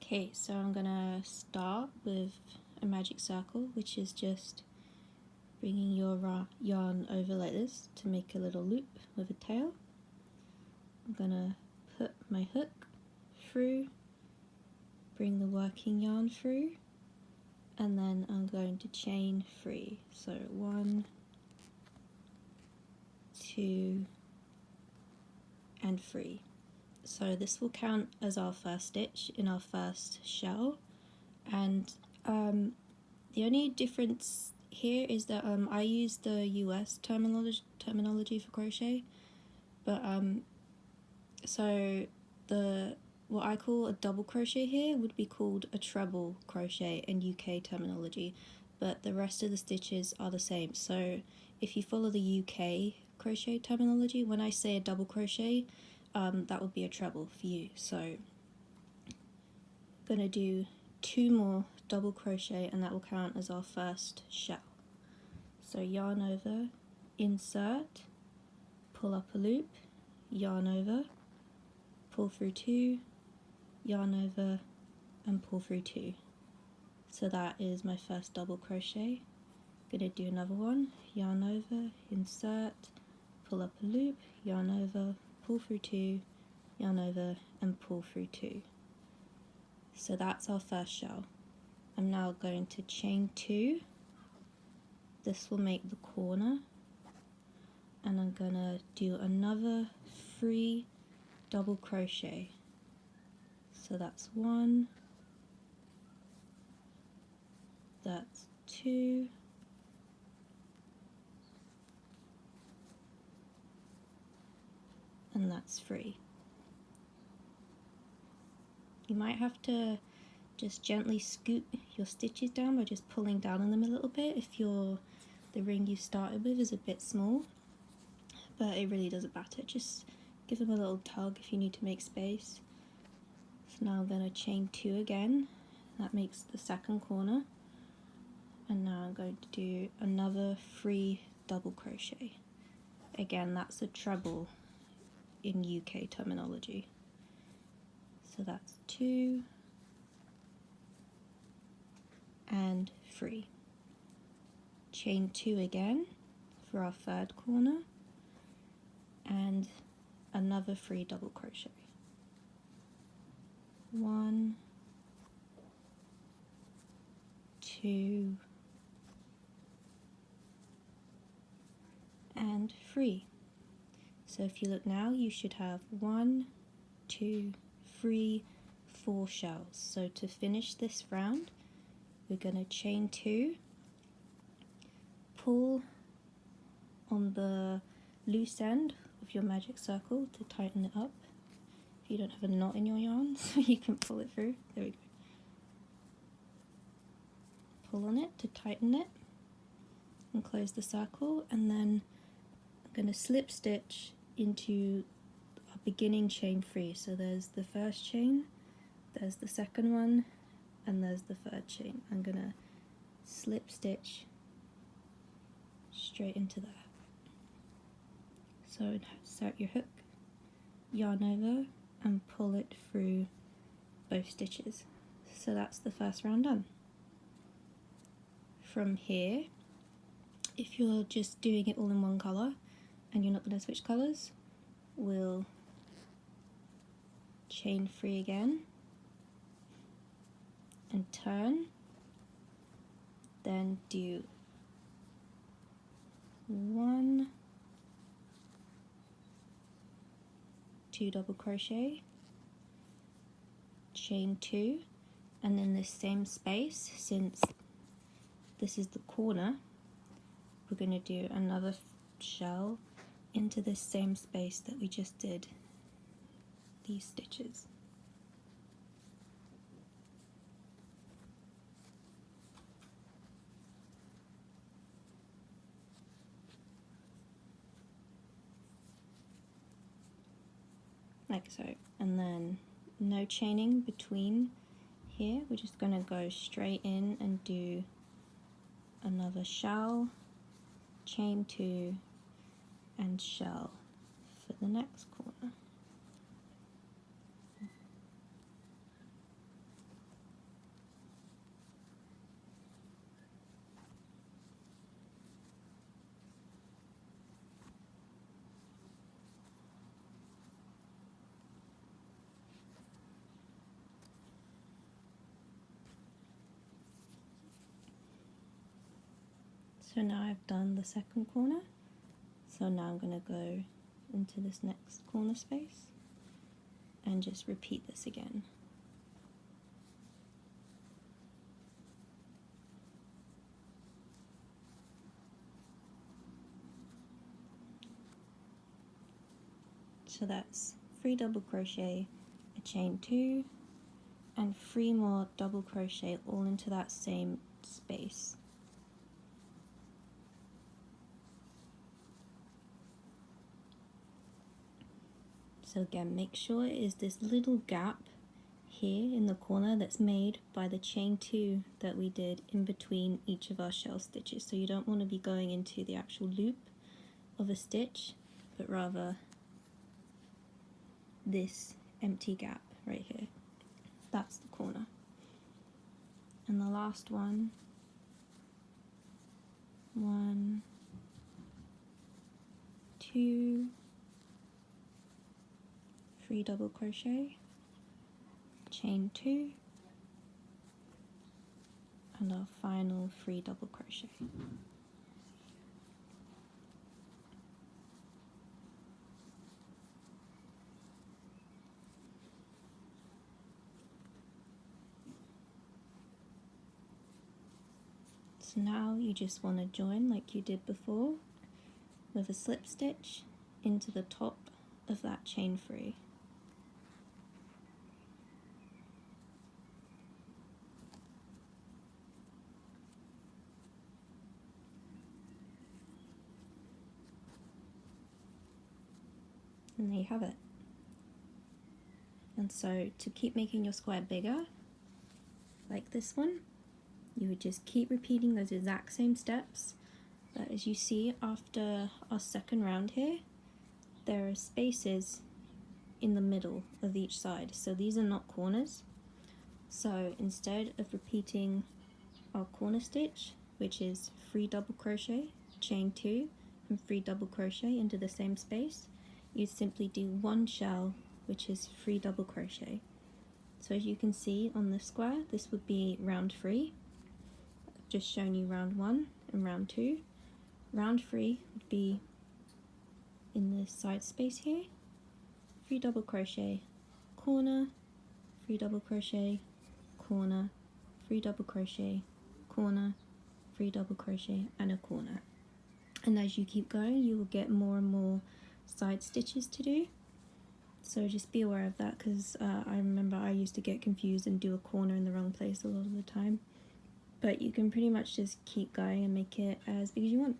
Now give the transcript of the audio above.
Okay, so I'm gonna start with a magic circle, which is just bringing your yarn over like this to make a little loop with a tail. I'm gonna put my hook through, bring the working yarn through, and then I'm going to chain 3. So 1, 2, and 3. So this will count as our first stitch in our first shell, and the only difference here is that I use the US terminology for crochet, but so what I call a double crochet here would be called a treble crochet in UK terminology, but the rest of the stitches are the same. So if you follow the UK crochet terminology, when I say a double crochet, that would be a treble for you. So I'm gonna do 2 more double crochet and that will count as our first shell. So yarn over, insert, pull up a loop, yarn over, pull through 2, yarn over, and pull through 2. So that is my first double crochet. Gonna do another one, yarn over, insert, pull up a loop, yarn over, pull through 2, yarn over, and pull through 2. So that's our first shell. I'm now going to chain 2. This will make the corner, and I'm gonna do another 3 double crochet. So that's 1, that's 2, and that's 3. You might have to just gently scoot your stitches down by just pulling down on them a little bit if the ring you started with is a bit small, but it really doesn't matter. Just give them a little tug if you need to make space. So now I'm going to chain 2 again. That makes the second corner, and now I'm going to do another 3 double crochet. Again, that's a treble in UK terminology. So that's 2 and 3. Chain 2 again for our third corner, and another 3 double crochet. 1, 2, and 3. So if you look now, you should have 1, 2, 3, 4 shells. So to finish this round, we're going to chain 2, pull on the loose end of your magic circle to tighten it up. If you don't have a knot in your yarn, so you can pull it through. There we go. Pull on it to tighten it and close the circle, and then I'm going to slip stitch into a beginning chain 3. So there's the first chain, there's the second one, and there's the third chain. I'm going to slip stitch straight into that. So insert your hook, yarn over, and pull it through both stitches. So that's the first round done. From here, if you're just doing it all in one colour and you're not going to switch colours, we'll chain 3 again and turn, then do 1, 2 double crochet, chain 2, and in this same space, since this is the corner, we're going to do another shell into this same space that we just did these stitches. Like so, and then no chaining between here. We're just going to go straight in and do another shell, chain 2, and shell for the next corner. So now I've done the second corner, so now I'm going to go into this next corner space and just repeat this again. So that's 3 double crochet, a chain 2, and 3 more double crochet all into that same space. So again, make sure it is this little gap here in the corner that's made by the chain 2 that we did in between each of our shell stitches. So you don't want to be going into the actual loop of a stitch, but rather this empty gap right here. That's the corner. And the last one, 1, 2, 3 double crochet, chain 2, and our final 3 double crochet. So now you just want to join like you did before with a slip stitch into the top of that chain 3. And there you have it. And so to keep making your square bigger, like this one, you would just keep repeating those exact same steps. But as you see after our second round here, there are spaces in the middle of each side. So these are not corners. So instead of repeating our corner stitch, which is 3 double crochet, chain 2, and 3 double crochet into the same space, you simply do 1 shell, which is 3 double crochet. So as you can see on the square, this would be round 3. I've just shown you round 1 and round 2. Round 3 would be in this side space here, 3 double crochet, corner, 3 double crochet, corner, 3 double crochet, corner, 3 double crochet, and a corner. And as you keep going, you will get more and more side stitches to do. So just be aware of that, because I remember I used to get confused and do a corner in the wrong place a lot of the time. But you can pretty much just keep going and make it as big as you want.